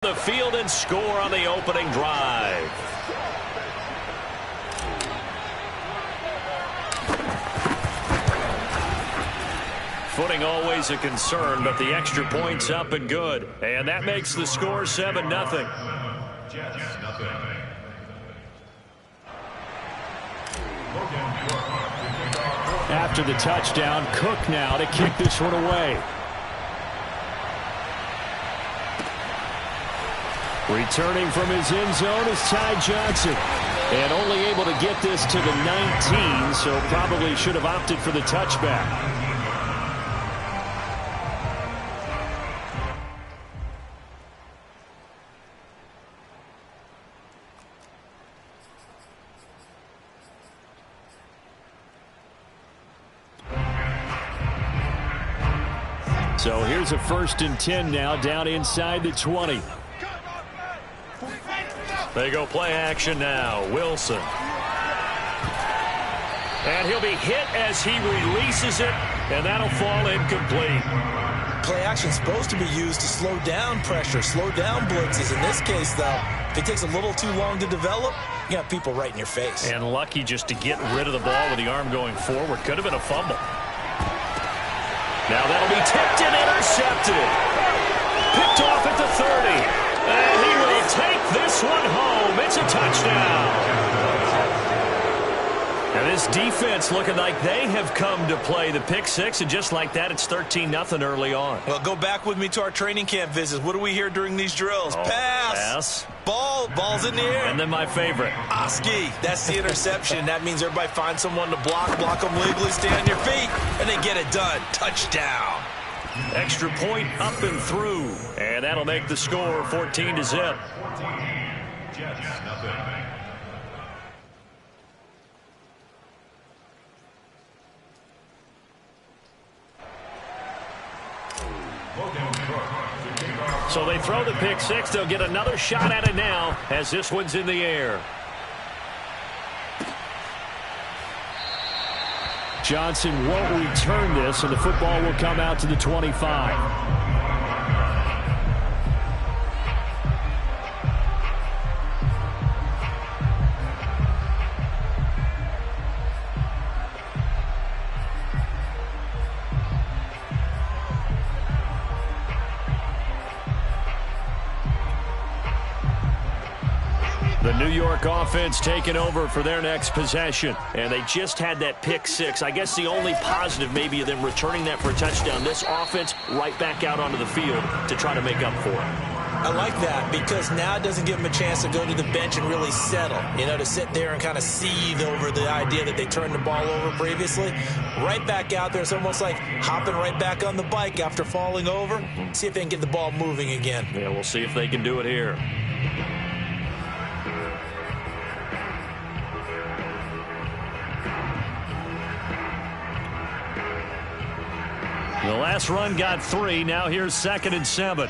The field and score on the opening drive. Footing always a concern, but the extra point's up and good. And that makes the score 7-0. After the touchdown, Cook now to kick this one away. Returning from his end zone is Ty Johnson. And only able to get this to the 19, so probably should have opted for the touchback. So here's a 1st and 10 now, down inside the 20. They go play action now. Wilson. And he'll be hit as he releases it, and that'll fall incomplete. Play action is supposed to be used to slow down pressure, slow down blitzes. In this case, though, if it takes a little too long to develop, you got people right in your face. And lucky just to get rid of the ball with the arm going forward. Could have been a fumble. Now that'll be tipped and intercepted. Picked off at the 30. And he will take this one home. It's a touchdown. And this defense looking like they have come to play the pick six, and just like that, it's 13-0 early on. Well, go back with me to our training camp visits. What do we hear during these drills? Pass. Ball's in the air. And then my favorite. Oski. That's the interception. That means everybody finds someone to block them legally, stay on your feet, and they get it done. Touchdown. Extra point up and through. And that'll make the score 14-0. So they throw the pick six. They'll get another shot at it now as this one's in the air. Johnson won't return this, and the football will come out to the 25. The New York offense taking over for their next possession. And they just had that pick six. I guess the only positive maybe of them returning that for a touchdown. This offense right back out onto the field to try to make up for it. I like that because now it doesn't give them a chance to go to the bench and really settle. You know, to sit there and kind of seethe over the idea that they turned the ball over previously. Right back out there. It's almost like hopping right back on the bike after falling over. See if they can get the ball moving again. Yeah, we'll see if they can do it here. The last run got 3. Now here's 2nd and 7.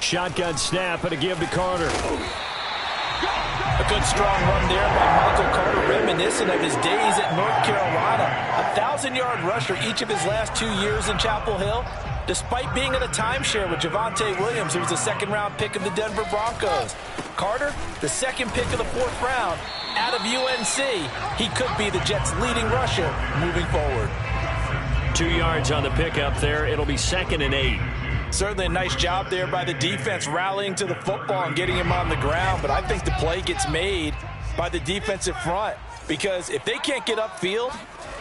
Shotgun snap and a give to Carter. A good strong run there by Michael Carter, reminiscent of his days at North Carolina. A 1,000-yard rusher each of his last 2 years in Chapel Hill, despite being in a timeshare with Javonte Williams, who was the 2nd-round pick of the Denver Broncos. Carter, the 2nd pick of the 4th round. Out of UNC, he could be the Jets' leading rusher moving forward. 2 yards on the pickup there. It'll be 2nd and 8. Certainly a nice job there by the defense rallying to the football and getting him on the ground, but I think the play gets made by the defensive front because if they can't get upfield,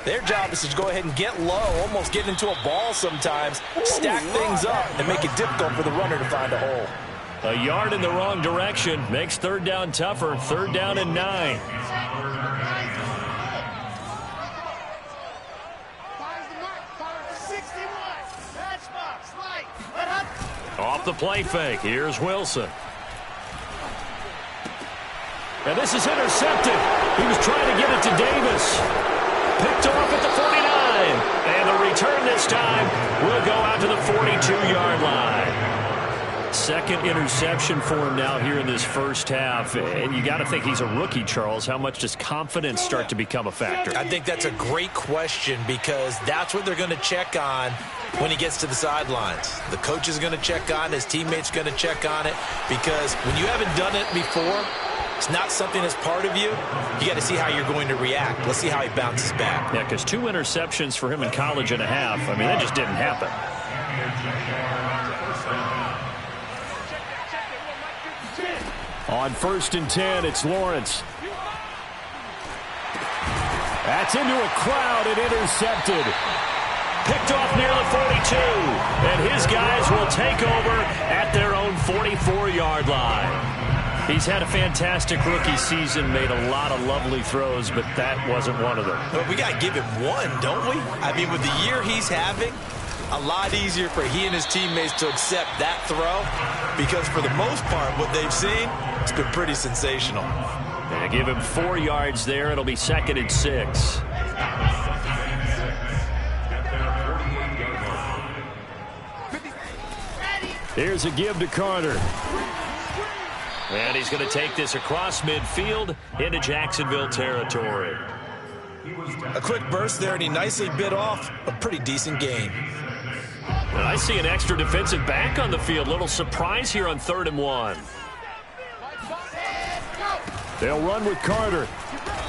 their job is to go ahead and get low, almost get into a ball sometimes, stack things up, and make it difficult for the runner to find a hole. A yard in the wrong direction makes 3rd down tougher. 3rd down and 9. Off the play fake. Here's Wilson. And this is intercepted. He was trying to get it to Davis. Picked off at the 49. And the return this time will go out to the 42-yard line. second interception for him now here in this first half. And you got to think he's a rookie, Charles. How much does confidence start to become a factor? I think that's a great question because that's what they're going to check on when he gets to the sidelines. The coach is going to check on it. His teammates going to check on it because when you haven't done it before, it's not something that's part of you. You got to see how you're going to react. Let's see how he bounces back. Yeah, because 2 interceptions for him in college and a half. I mean, that just didn't happen. On 1st and 10, it's Lawrence. That's into a crowd and intercepted. Picked off near the 42. And his guys will take over at their own 44-yard line. He's had a fantastic rookie season, made a lot of lovely throws, but that wasn't one of them. But we got to give him one, don't we? I mean, with the year he's having, a lot easier for he and his teammates to accept that throw because for the most part, what they've seen, it's been pretty sensational. They give him 4 yards there. It'll be 2nd and 6. Here's a give to Carter. And he's going to take this across midfield into Jacksonville territory. A quick burst there, and he nicely bit off a pretty decent gain. And I see an extra defensive back on the field. Little surprise here on 3rd and 1. They'll run with Carter.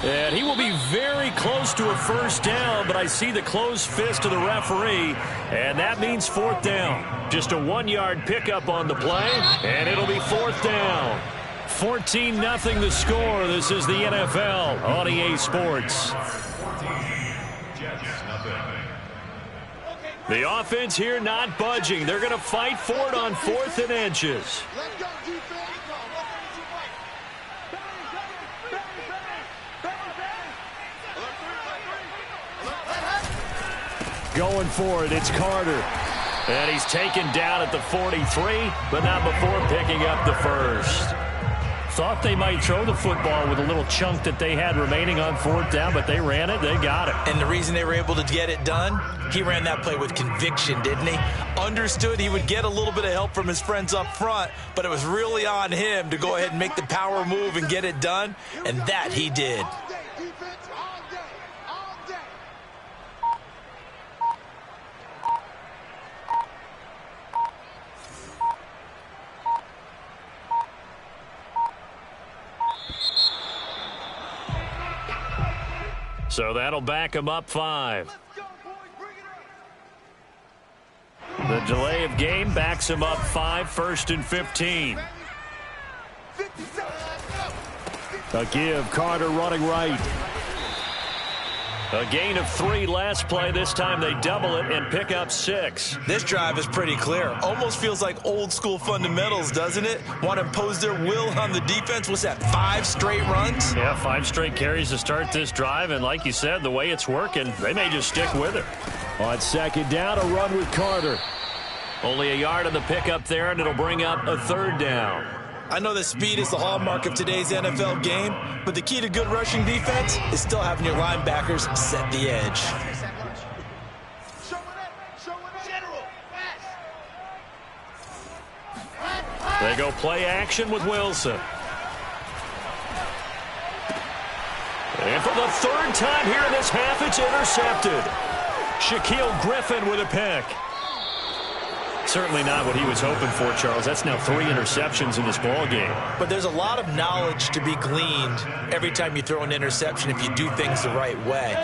And he will be very close to a first down, but I see the closed fist of the referee, and that means 4th down. Just a 1-yard pickup on the play, and it'll be 4th down. 14-0 the score. This is the NFL on EA Sports. The offense here not budging. They're going to fight for it on 4th and inches. Going for it, it's Carter. And he's taken down at the 43, but not before picking up the first. Thought they might throw the football with a little chunk that they had remaining on 4th down, but they ran it, they got it. And the reason they were able to get it done, he ran that play with conviction, didn't he? Understood he would get a little bit of help from his friends up front, but it was really on him to go ahead and make the power move and get it done, and that he did. So that'll back him up 5. The delay of game backs him up 5, 1st and 15. A give, Carter running right. A gain of 3 last play. This time they double it and pick up 6. This drive is pretty clear. Almost feels like old school fundamentals, doesn't it? Want to impose their will on the defense. What's that, 5 straight runs? Yeah, 5 straight carries to start this drive. And like you said, the way it's working, they may just stick with it. On 2nd down, a run with Carter. Only a yard on the pickup there, and it'll bring up a 3rd down. I know that speed is the hallmark of today's NFL game, but the key to good rushing defense is still having your linebackers set the edge. They go play action with Wilson. And for the 3rd time here in this half, it's intercepted. Shaquill Griffin with a pick. Certainly not what he was hoping for, Charles. That's now 3 interceptions in this ball game. But there's a lot of knowledge to be gleaned every time you throw an interception if you do things the right way.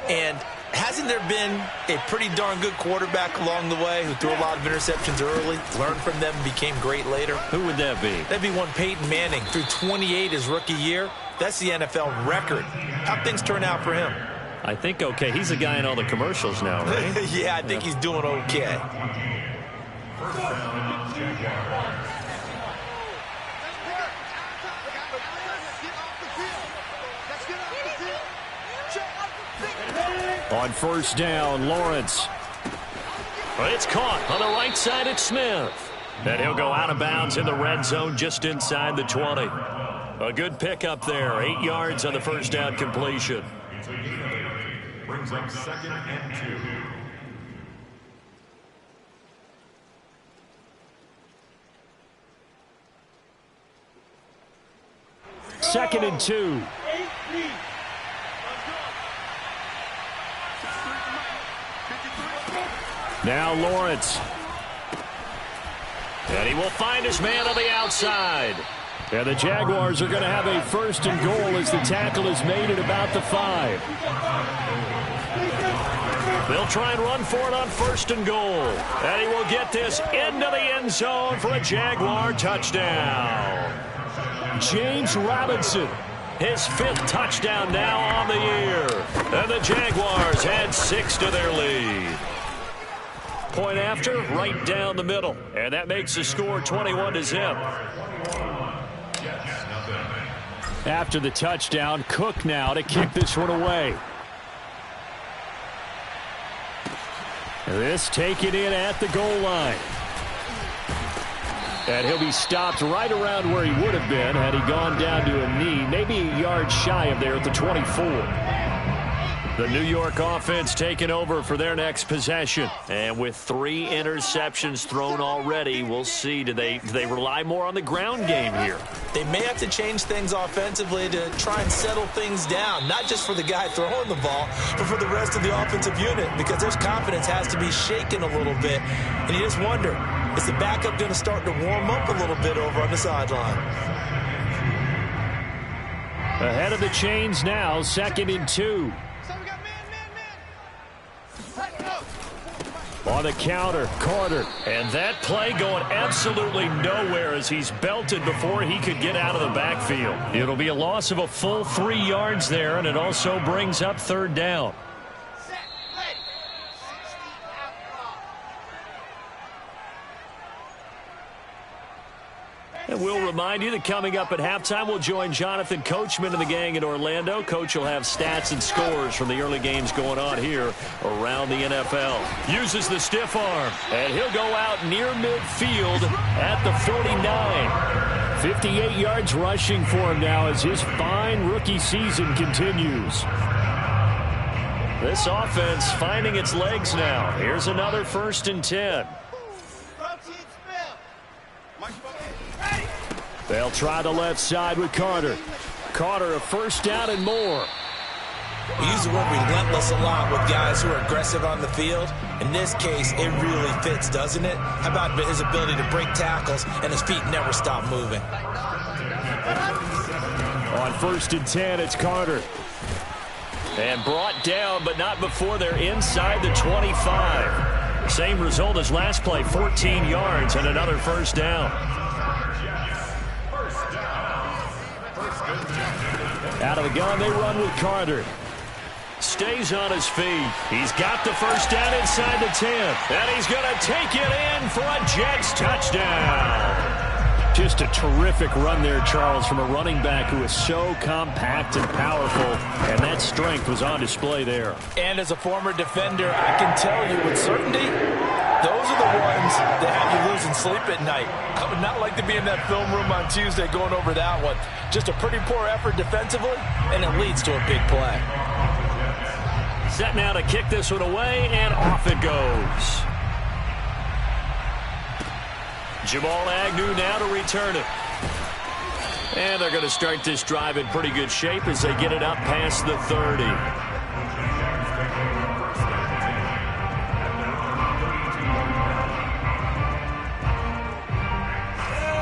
And hasn't there been a pretty darn good quarterback along the way who threw a lot of interceptions early, learned from them, and became great later? Who would that be? That'd be one Peyton Manning. Threw 28 his rookie year. That's the NFL record. How'd things turn out for him? I think okay. He's a guy in all the commercials now, right? Yeah, I think he's doing okay. On 1st down, Lawrence. It's caught on the right side at Smith. And he'll go out of bounds in the red zone just inside the 20. A good pickup there. 8 yards on the 1st down completion. Brings up 2nd and 2. 2nd and 2. Now Lawrence. And he will find his man on the outside. And the Jaguars are going to have a 1st and goal as the tackle is made at about the 5. They'll try and run for it on 1st and goal. And he will get this into the end zone for a Jaguar touchdown. James Robinson, his 5th touchdown now on the year. And the Jaguars add 6 to their lead. Point after, right down the middle. And that makes the score 21-0. After the touchdown, Cook now to kick this one away. This taken in at the goal line. And he'll be stopped right around where he would have been had he gone down to a knee, maybe a yard shy of there at the 24. The New York offense taking over for their next possession. And with 3 interceptions thrown already, we'll see. Do they rely more on the ground game here? They may have to change things offensively to try and settle things down, not just for the guy throwing the ball, but for the rest of the offensive unit, because their confidence has to be shaken a little bit. And you just wonder, is the backup going to start to warm up a little bit over on the sideline? Ahead of the chains now, 2nd and 2. On the counter, Carter. And that play going absolutely nowhere as he's belted before he could get out of the backfield. It'll be a loss of a full 3 yards there, and it also brings up 3rd down. And we'll remind you that coming up at halftime, we'll join Jonathan Coachman and the gang in Orlando. Coach will have stats and scores from the early games going on here around the NFL. Uses the stiff arm, and he'll go out near midfield at the 49. 58 yards rushing for him now as his fine rookie season continues. This offense finding its legs now. Here's another 1st and 10. They'll try the left side with Carter. Carter, a 1st down and more. We use the word relentless a lot with guys who are aggressive on the field. In this case, it really fits, doesn't it? How about his ability to break tackles and his feet never stop moving? On 1st and 10, it's Carter. And brought down, but not before they're inside the 25. Same result as last play, 14 yards and another 1st down. Out of the gun, they run with Carter. Stays on his feet. He's got the 1st down inside the 10. And he's going to take it in for a Jets touchdown. Just a terrific run there, Charles, from a running back who is so compact and powerful. And that strength was on display there. And as a former defender, I can tell you with certainty, those are the ones that have you losing sleep at night. I would not like to be in that film room on Tuesday going over that one. Just a pretty poor effort defensively, and it leads to a big play. Set now to kick this one away, and off it goes. Jamal Agnew now to return it. And they're going to start this drive in pretty good shape as they get it up past the 30.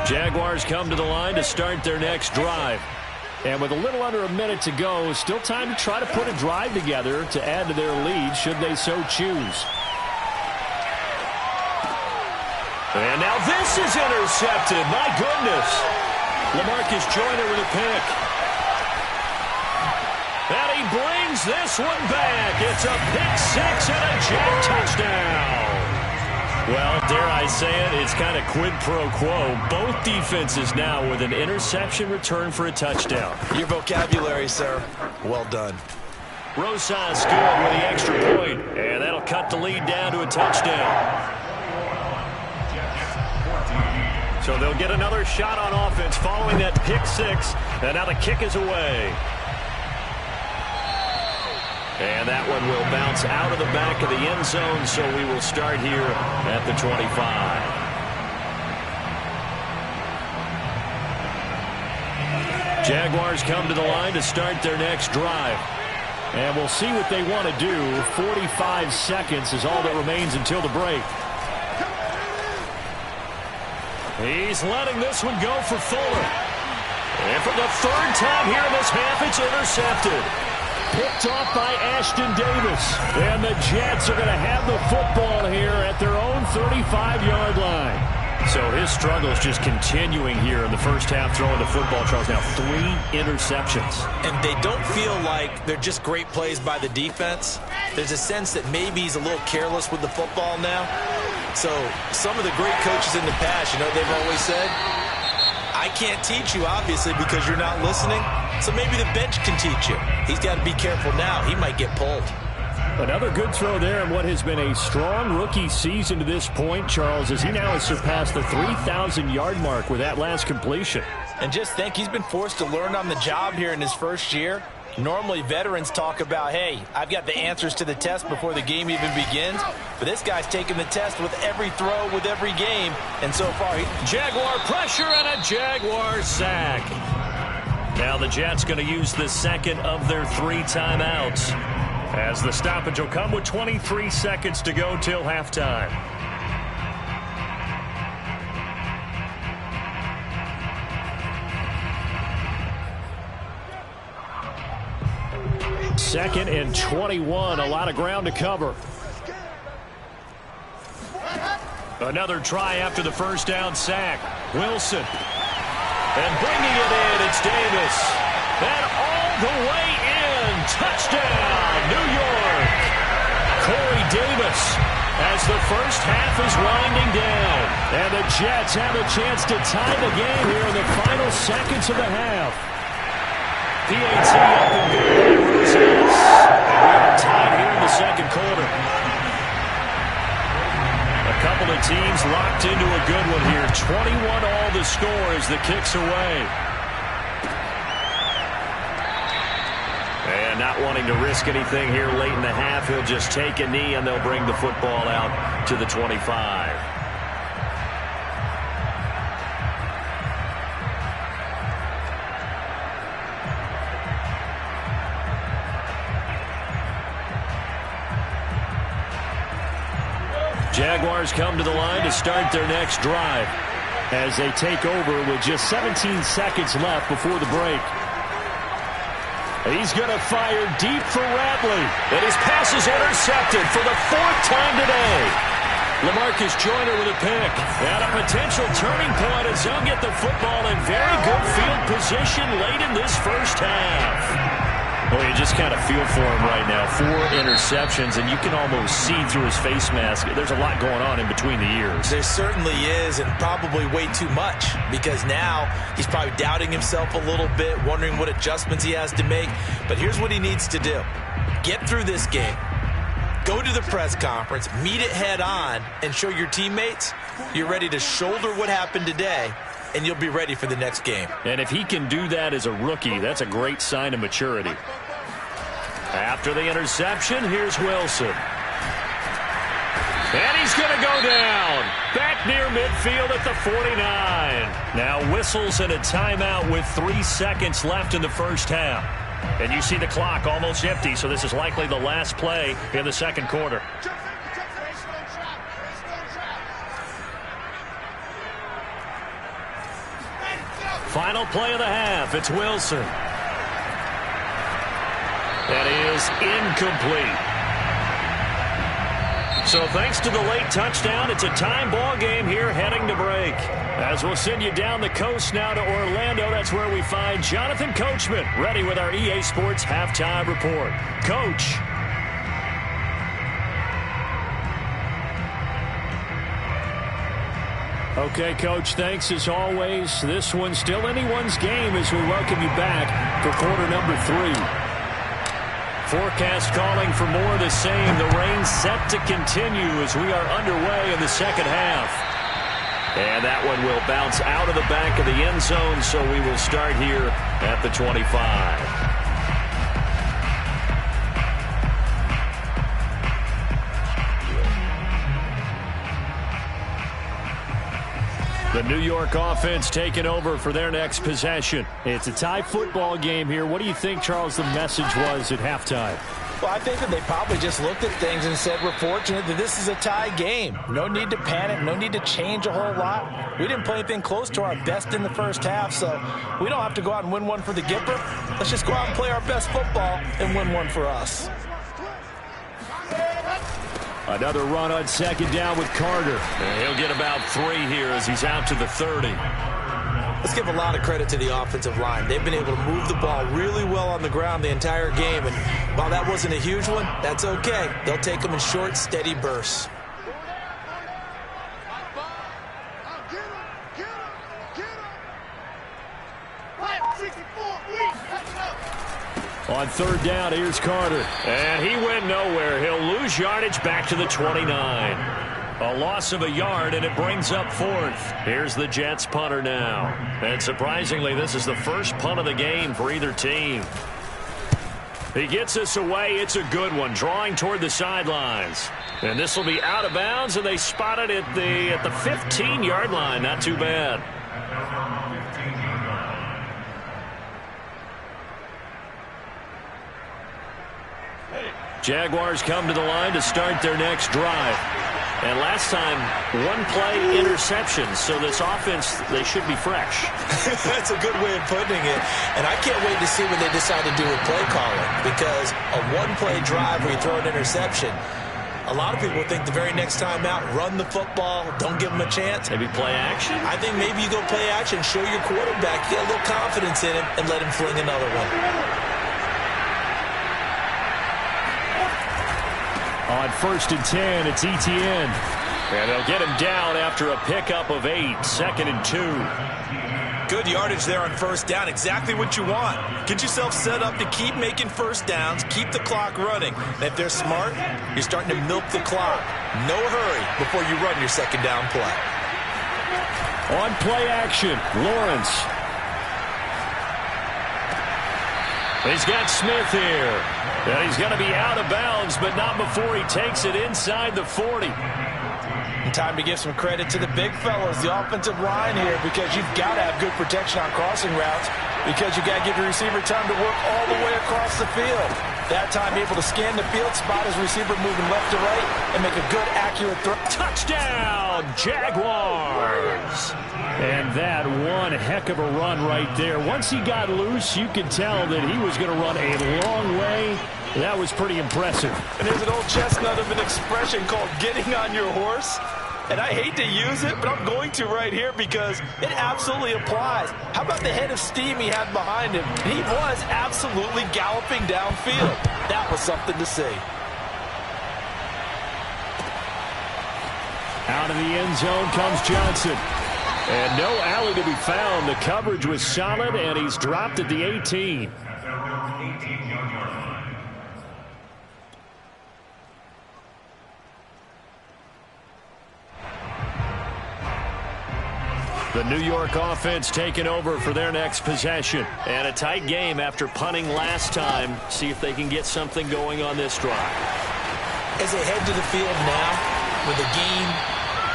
Jaguars come to the line to start their next drive. And with a little under a minute to go, still time to try to put a drive together to add to their lead should they so choose. And now this is intercepted. My goodness. LaMarcus Joyner with a pick. And he brings this one back. It's a pick 6 and a Jet touchdown. Well, dare I say it, it's kind of quid pro quo. Both defenses now with an interception return for a touchdown. Your vocabulary, sir. Well done. Rosas good with the extra point, and that'll cut the lead down to a touchdown. So they'll get another shot on offense following that pick 6, and now the kick is away. And that one will bounce out of the back of the end zone, so we will start here at the 25. Jaguars come to the line to start their next drive. And we'll see what they want to do. 45 seconds is all that remains until the break. He's letting this one go for Fuller. And for the third time here in this half, it's intercepted. Picked off by Ashton Davis. And the Jets are going to have the football here at their own 35-yard line. So his struggle is just continuing here in the first half, throwing the football. Charles, now 3 interceptions. And they don't feel like they're just great plays by the defense. There's a sense that maybe he's a little careless with the football now. So some of the great coaches in the past, you know, they've always said, I can't teach you, obviously, because you're not listening. So maybe the bench can teach you. He's got to be careful now. He might get pulled. Another good throw there in what has been a strong rookie season to this point, Charles, as he now has surpassed the 3,000-yard mark with that last completion. And just think, he's been forced to learn on the job here in his first year. Normally, veterans talk about, hey, I've got the answers to the test before the game even begins. But this guy's taking the test with every throw, with every game. And so far, Jaguar pressure and a Jaguar sack. Now the Jets going to use the second of their 3 timeouts, as the stoppage will come with 23 seconds to go till halftime. Second and 21, a lot of ground to cover. Another try after the first down sack. Wilson. And bringing it in, it's Davis. And all the way in. Touchdown, New York. Corey Davis, as the first half is winding down. And the Jets have a chance to tie the game here in the final seconds of the half. PAT up and good. And we are tied here in the second quarter. A couple of teams locked into a good one here. 21 all the score as the kick's away. And not wanting to risk anything here late in the half, he'll just take a knee and they'll bring the football out to the 25. Jaguars come to the line to start their next drive as they take over with just 17 seconds left before the break. He's going to fire deep for Radley. And his pass is intercepted for the 4th time today. LaMarcus Joyner with a pick. And a potential turning point as they'll get the football in very good field position late in this first half. Well, you just kind of feel for him right now. 4 interceptions, and you can almost see through his face mask. There's a lot going on in between the ears. There certainly is, and probably way too much, because now he's probably doubting himself a little bit, wondering what adjustments he has to make. But here's what he needs to do. Get through this game. Go to the press conference, meet it head on, and show your teammates you're ready to shoulder what happened today, and you'll be ready for the next game. And if he can do that as a rookie, that's a great sign of maturity. After the interception, here's Wilson. And he's going to go down. Back near midfield at the 49. Now whistles and a timeout with 3 seconds left in the first half. And you see the clock almost empty, so this is likely the last play in the second quarter. Final play of the half. It's Wilson. That is incomplete. So thanks to the late touchdown, it's a time ball game here heading to break. As we'll send you down the coast now to Orlando, that's where we find Jonathan Coachman ready with our EA Sports Halftime Report. Coach. Okay, Coach, thanks as always. This one's still anyone's game as we welcome you back for quarter number 3. Forecast calling for more of the same. The rain set to continue as we are underway in the second half. And that one will bounce out of the back of the end zone, so we will start here at the 25. The New York offense taking over for their next possession. It's a tie football game here. What do you think, Charles, the message was at halftime? Well, I think that they probably just looked at things and said, we're fortunate that this is a tie game. No need to panic. No need to change a whole lot. We didn't play anything close to our best in the first half, so we don't have to go out and win one for the Gipper. Let's just go out and play our best football and win one for us. Another run on second down with Carter. And he'll get about 3 here as he's out to the 30. Let's give a lot of credit to the offensive line. They've been able to move the ball really well on the ground the entire game. And while that wasn't a huge one, that's okay. They'll take them in short, steady bursts. On third down, here's Carter. And he went nowhere. He'll lose yardage back to the 29. A loss of a yard, and it brings up 4th. Here's the Jets punter now. And surprisingly, this is the first punt of the game for either team. He gets us away. It's a good one, drawing toward the sidelines. And this will be out of bounds, and they spot it at the 15-yard line. Not too bad. Jaguars come to the line to start their next drive. And last time, 1-play interception. So this offense, they should be fresh. That's a good way of putting it. And I can't wait to see what they decide to do with play calling. Because a 1-play drive where you throw an interception, a lot of people think the very next time out, run the football, don't give them a chance. Maybe play action? I think maybe you go play action, show your quarterback, get a little confidence in him, and let him fling another one. On 1st and 10, it's Etienne. And they'll get him down after a pickup of 8, 2nd and 2. Good yardage there on first down. Exactly what you want. Get yourself set up to keep making first downs, keep the clock running. And if they're smart, you're starting to milk the clock. No hurry before you run your second down play. On play action, Lawrence. He's got Smith here. And he's going to be out of bounds, but not before he takes it inside the 40. And time to give some credit to the big fellas, the offensive line here, because you've got to have good protection on crossing routes, because you've got to give your receiver time to work all the way across the field. That time able to scan the field, spot his receiver moving left to right, and make a good, accurate throw. Touchdown, Jaguars! And that one heck of a run right there. Once he got loose, you could tell that he was going to run a long way. That was pretty impressive. And there's an old chestnut of an expression called getting on your horse. And I hate to use it, but I'm going to right here because it absolutely applies. How about the head of steam he had behind him? He was absolutely galloping downfield. That was something to see. Out of the end zone comes Johnson. And no alley to be found. The coverage was solid, and he's dropped at the 18. The New York offense taking over for their next possession. And a tight game after punting last time. See if they can get something going on this drive. As they head to the field now, with the game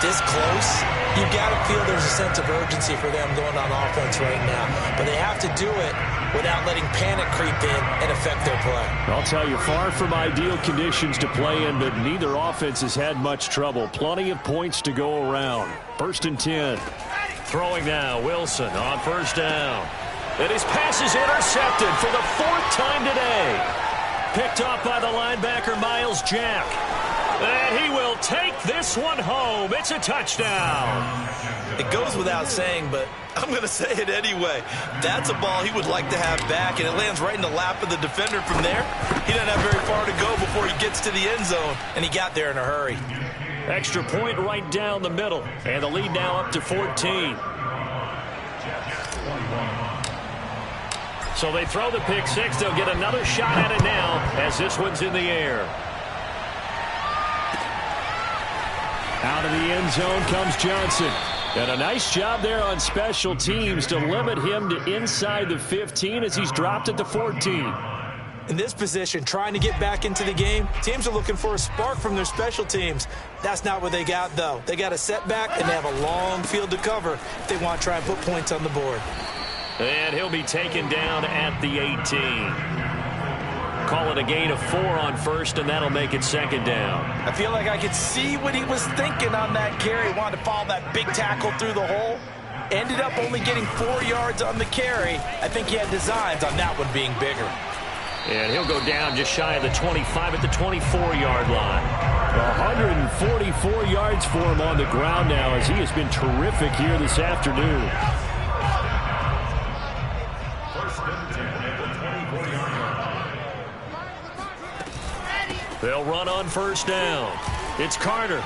this close, you've got to feel there's a sense of urgency for them going on offense right now. But they have to do it without letting panic creep in and affect their play. I'll tell you, far from ideal conditions to play in, but neither offense has had much trouble. Plenty of points to go around. 1st and 10. Throwing now, Wilson on first down. And his pass is intercepted for the 4th time today. Picked off by the linebacker, Miles Jack. And he will take this one home. It's a touchdown. It goes without saying, but I'm going to say it anyway. That's a ball he would like to have back, and it lands right in the lap of the defender from there. He doesn't have very far to go before he gets to the end zone, and he got there in a hurry. Extra point right down the middle. And the lead now up to 14. So they throw the pick six. They'll get another shot at it now as this one's in the air. Out of the end zone comes Johnson. And a nice job there on special teams to limit him to inside the 15 as he's dropped at the 14. In this position, trying to get back into the game, teams are looking for a spark from their special teams. That's not what they got, though. They got a setback, and they have a long field to cover if they want to try and put points on the board. And he'll be taken down at the 18. Call it a gain of 4 on first, and that'll make it second down. I feel like I could see what he was thinking on that carry. Wanted to follow that big tackle through the hole. Ended up only getting 4 yards on the carry. I think he had designs on that one being bigger. And he'll go down just shy of the 25 at the 24-yard line. 144 yards for him on the ground now as he has been terrific here this afternoon. They'll run on first down. It's Carter.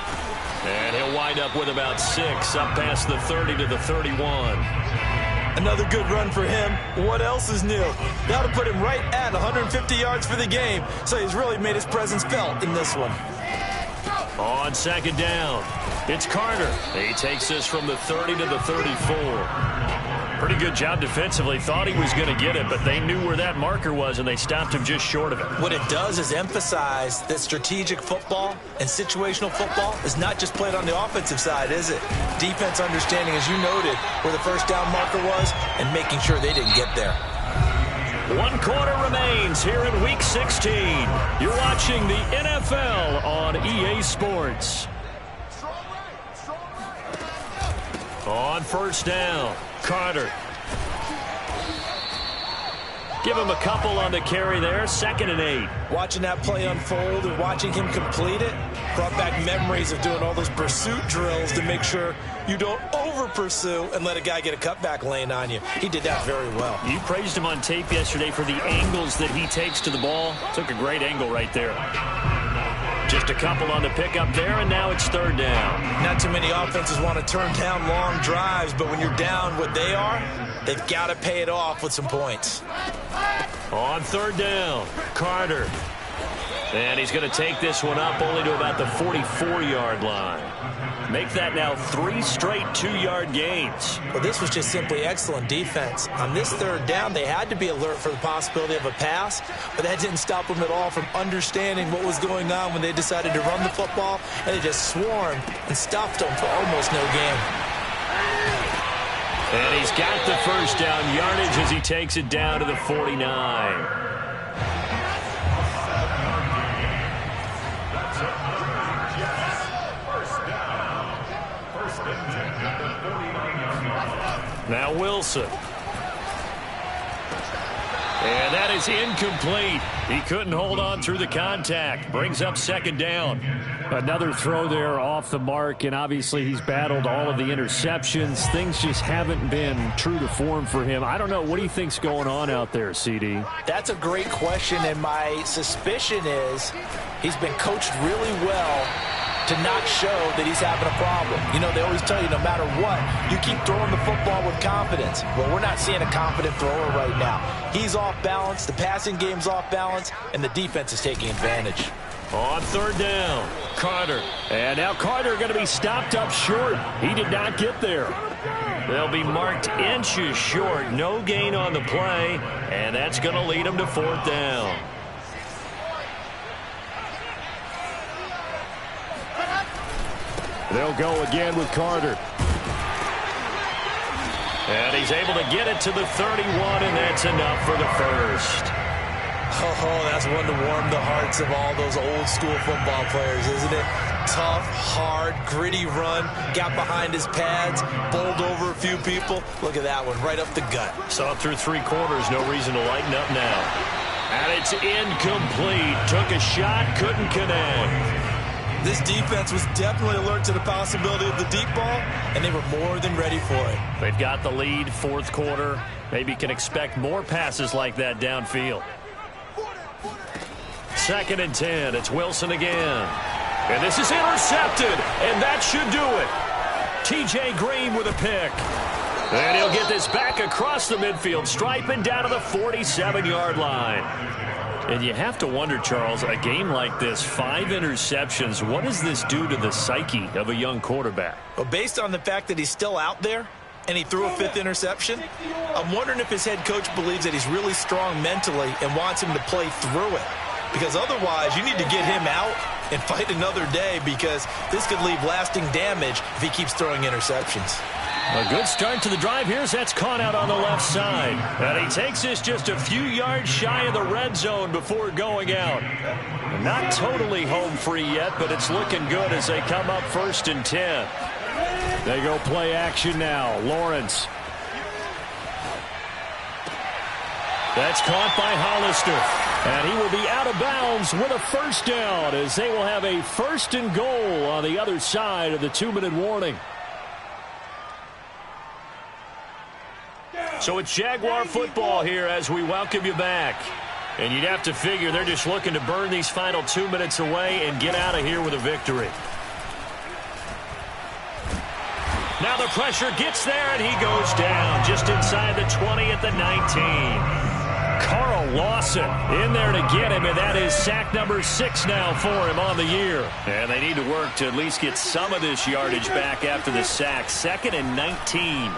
And he'll wind up with about 6 up past the 30 to the 31. Another good run for him. What else is new? That'll put him right at 150 yards for the game. So he's really made his presence felt in this one. On second down, it's Carter. He takes this from the 30 to the 34. Pretty good job defensively. Thought he was going to get it, but they knew where that marker was, and they stopped him just short of it. What it does is emphasize that strategic football and situational football is not just played on the offensive side, is it? Defense understanding, as you noted, where the first down marker was and making sure they didn't get there. 1 quarter remains here in Week 16. You're watching the NFL on EA Sports. On first down, Carter. Give him a couple on the carry there, 2nd and 8. Watching that play unfold and watching him complete it brought back memories of doing all those pursuit drills to make sure you don't over-pursue and let a guy get a cutback lane on you. He did that very well. You praised him on tape yesterday for the angles that he takes to the ball. Took a great angle right there. Just a couple on the pickup there, and now it's 3rd down. Not too many offenses want to turn down long drives, but when you're down what they are, they've got to pay it off with some points. On 3rd down, Carter. And he's going to take this one up only to about the 44-yard line. Make that now 3 straight 2-yard gains. Well, this was just simply excellent defense. On this 3rd down, they had to be alert for the possibility of a pass, but that didn't stop them at all from understanding what was going on when they decided to run the football, and they just swarmed and stuffed them for almost no gain. And he's got the first down yardage as he takes it down to the 49. Now Wilson. And that is incomplete. He couldn't hold on through the contact. Brings up 2nd down. Another throw there off the mark, and obviously he's battled all of the interceptions. Things just haven't been true to form for him. I don't know. What do you think's going on out there, CD? That's a great question, and my suspicion is he's been coached really well to not show that he's having a problem. You know, they always tell you no matter what, you keep throwing the football with confidence. Well, we're not seeing a confident thrower right now. He's off balance, the passing game's off balance, and the defense is taking advantage. On 3rd down, Carter. And now Carter going to be stopped up short. He did not get there. They'll be marked inches short. No gain on the play, and that's going to lead them to 4th down. They'll go again with Carter. And he's able to get it to the 31, and that's enough for the first. Oh, that's one to warm the hearts of all those old-school football players, isn't it? Tough, hard, gritty run, got behind his pads, bowled over a few people. Look at that one, right up the gut. Saw it through 3 quarters, no reason to lighten up now. And it's incomplete. Took a shot, couldn't connect. This defense was definitely alert to the possibility of the deep ball, and they were more than ready for it. They've got the lead, 4th quarter. Maybe can expect more passes like that downfield. 2nd and 10. It's Wilson again. And this is intercepted, and that should do it. T.J. Green with a pick. And he'll get this back across the midfield stripe and down to the 47-yard line. And you have to wonder, Charles, a game like this, 5 interceptions, what does this do to the psyche of a young quarterback? Well, based on the fact that he's still out there, and he threw a 5th interception. I'm wondering if his head coach believes that he's really strong mentally and wants him to play through it. Because otherwise, you need to get him out and fight another day, because this could leave lasting damage if he keeps throwing interceptions. A good start to the drive here. That's caught out on the left side. And he takes this just a few yards shy of the red zone before going out. Not totally home free yet, but it's looking good as they come up 1st and 10. They go play action now. Lawrence. That's caught by Hollister. And he will be out of bounds with a 1st down, as they will have a 1st and goal on the other side of the 2-minute warning. So it's Jaguar football here as we welcome you back. And you'd have to figure they're just looking to burn these final 2 minutes away and get out of here with a victory. Now the pressure gets there, and he goes down just inside the 20 at the 19. Carl Lawson in there to get him, and that is sack number 6 now for him on the year. And they need to work to at least get some of this yardage back after the sack. 2nd and 19.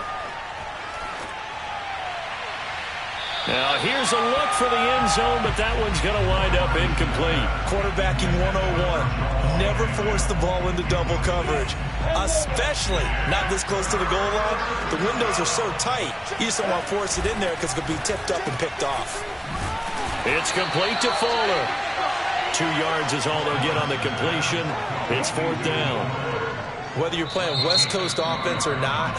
Now here's a look for the end zone, but that one's going to wind up incomplete. Quarterbacking 101. Never force the ball into double coverage, especially not this close to the goal line. The windows are so tight, you just don't want to force it in there because it could be tipped up and picked off. It's complete to Fuller. 2 yards is all they'll get on the completion. It's 4th down. Whether you're playing West Coast offense or not,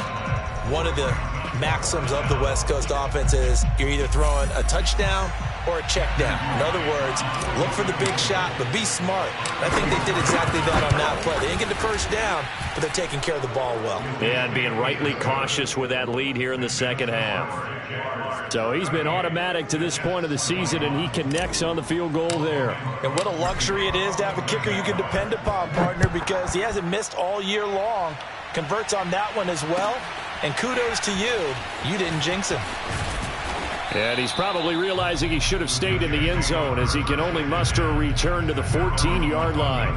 one of the maxims of the West Coast offense is you're either throwing a touchdown or a check down. In other words, look for the big shot, but be smart. I think they did exactly that on that play. They didn't get the 1st down, but they're taking care of the ball well. Yeah, and being rightly cautious with that lead here in the 2nd half. So he's been automatic to this point of the season, and he connects on the field goal there. And what a luxury it is to have a kicker you can depend upon, partner, because he hasn't missed all year long. Converts on that one as well. And kudos to you. You didn't jinx him. And he's probably realizing he should have stayed in the end zone, as he can only muster a return to the 14-yard line.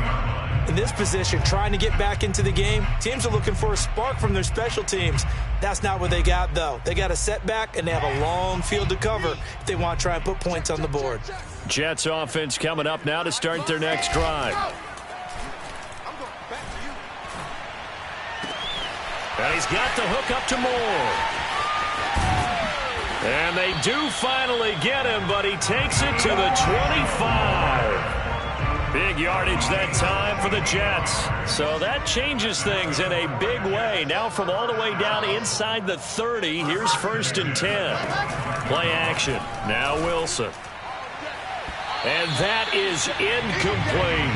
In this position, trying to get back into the game, teams are looking for a spark from their special teams. That's not what they got, though. They got a setback, and they have a long field to cover if they want to try and put points on the board. Jets offense coming up now to start their next drive. And he's got the hook up to Moore. And they do finally get him, but he takes it to the 25. Big yardage that time for the Jets. So that changes things in a big way. Now from all the way down inside the 30, here's 1st and 10. Play action. Now Wilson. And that is incomplete.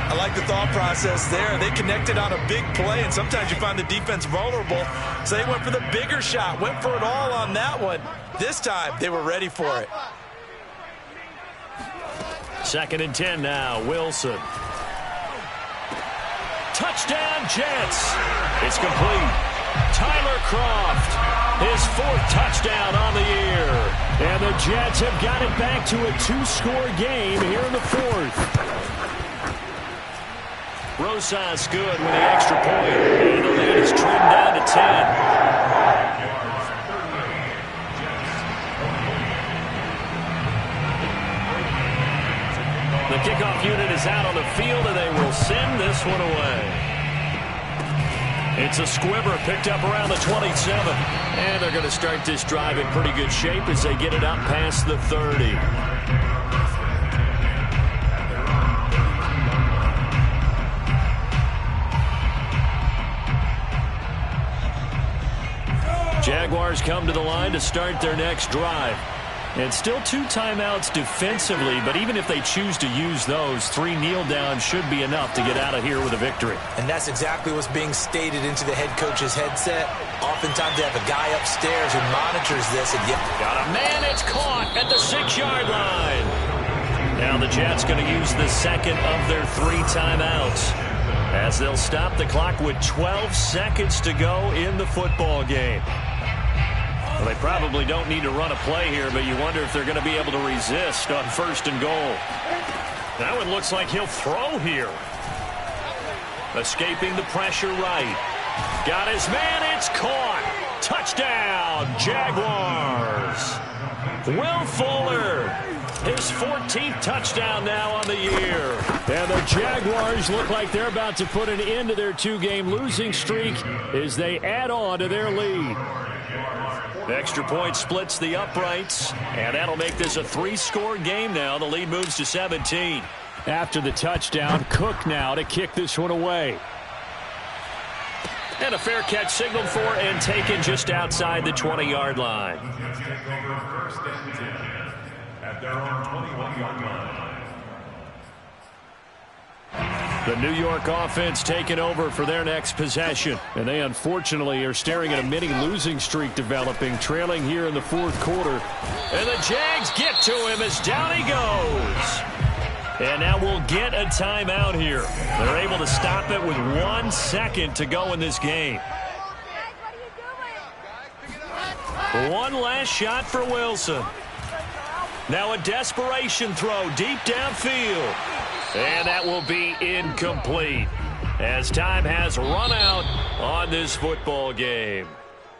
I like the thought process there. They connected on a big play, and sometimes you find the defense vulnerable. So they went for the bigger shot, went for it all on that one. This time, they were ready for it. 2nd and 10 now, Wilson. Touchdown, Jets. It's complete. Tyler Kroft, his 4th touchdown on the year. And the Jets have got it back to a 2-score game here in the 4th. Rosas good with the extra point. And the lead is trimmed down to 10. The kickoff unit is out on the field, and they will send this one away. It's a squibber picked up around the 27. And they're going to start this drive in pretty good shape as they get it up past the 30. Jaguars come to the line to start their next drive. And still 2 timeouts defensively, but even if they choose to use those, 3 kneel downs should be enough to get out of here with a victory. And that's exactly what's being stated into the head coach's headset. Oftentimes they have a guy upstairs who monitors this. And got a man, it's caught at the 6-yard line. Now the Jets going to use the 2nd of their 3 timeouts, as they'll stop the clock with 12 seconds to go in the football game. Well, they probably don't need to run a play here, but you wonder if they're going to be able to resist on 1st and goal. That one looks like he'll throw here. Escaping the pressure right. Got his man, it's caught. Jaguars. Will Fuller, his 14th touchdown now on the year. And the Jaguars look like they're about to put an end to their two-game losing streak as they add on to their lead. Extra point splits the uprights, and that'll make this a 3-score game now. The lead moves to 17. After the touchdown, Cook now to kick this one away. And a fair catch signaled for and taken just outside the 20-yard line. At their own 21-yard line. The New York offense taking over for their next possession. And they unfortunately are staring at a mini losing streak developing, trailing here in the fourth quarter. And the Jags get to him as down he goes. And now we'll get a timeout here. They're able to stop it with 1 second to go in this game. One last shot for Wilson. Now a desperation throw deep downfield. And that will be incomplete as time has run out on this football game.